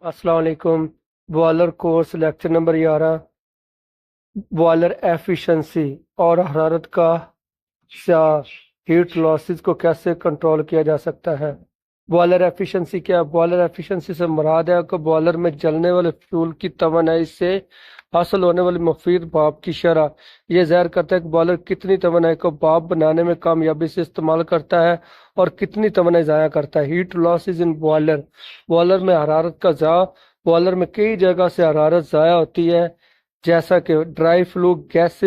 अस्सलाम वालेकुम। Boiler course lecture number 11। Boiler efficiency और हरारत का या हीट लॉसेस को कैसे कंट्रोल किया जा सकता है। बॉयलर एफिशिएंसी क्या है? बॉयलर एफिशिएंसी से मुराद है कि बॉयलर में जलने वाले फ्यूल की तवानाई से हासिल होने वाली मुफीद भाप की शरह ये ज़ाहिर करता है कि बॉयलर कितनी तवानाई को भाप बनाने में कामयाबी से इस्तेमाल करता है और कितनी तवानाई ज़ाया करता है। Heat losses in boiler, boiler में हरारत का ज़ा, बॉयलर में कई जगह से हरारत ज़ाया होती है, जैसा कि ड्राई फ्लू गैस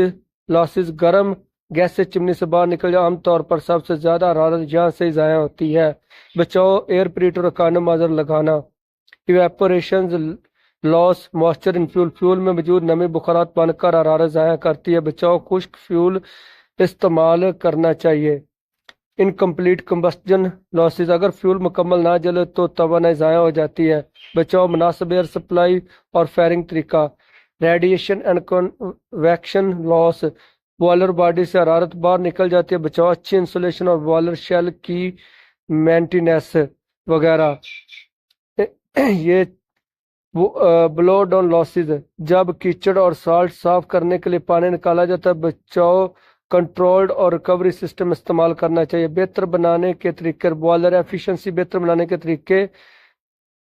लॉसेस, गर्म गैस से चिमनी से बाहर निकल जाए। आमतौर पर सबसे ज़्यादा हरारत यहाँ से ज़ाया होती है। बचाओ एयर प्रीटर और इकोनोमाइजर लगाना। Evaporation loss moisture in fuel, fuel में मौजूद नमी बुखारात बनकर हरारत ज़ाया करती है। बचाओ खुश्क फ्यूल इस्तेमाल करना चाहिए। इनकम्प्लीट कंबस्टन लॉसेस, अगर फ्यूल मुकम्मल ना जले तो तवानाई ज़ाया हो जाती है। बचाओ मुनासिब एयर सप्लाई और फायरिंग तरीका। Radiation and convection loss, boiler body से हरारत बाहर निकल जाती है। बचाओ अच्छी इंसुलेशन और बॉयलर शेल की मेंटेनेंस वगैरह। ये ब्लो डाउन लॉसेस, जब कीचड़ और साल्ट साफ करने के लिए पानी निकाला जाता है। बचाओ कंट्रोल्ड और रिकवरी सिस्टम इस्तेमाल करना चाहिए। बेहतर बनाने के तरीके, बॉयलर एफिशिएंसी बेहतर बनाने के तरीके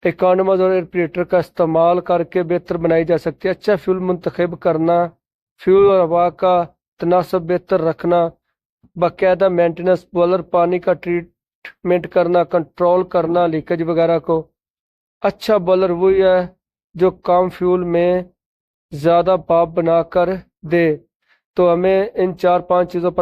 इकोनोमाइज और एयरप्रीटर का इस्तेमाल करके बेहतर बनाई जा सकती है। अच्छा फ्यूल मुंतखब करना, फ्यूल और हवा का तनासब बेहतर रखना, बाकायदा मेंटेनेंस, बॉयलर पानी का ट्रीटमेंट करना, कंट्रोल करना लीकेज वगैरह को। अच्छा बॉयलर वही है जो कम फ्यूल में ज़्यादा भाप बना कर दे। तो हमें इन 4-5 चीज़ों पर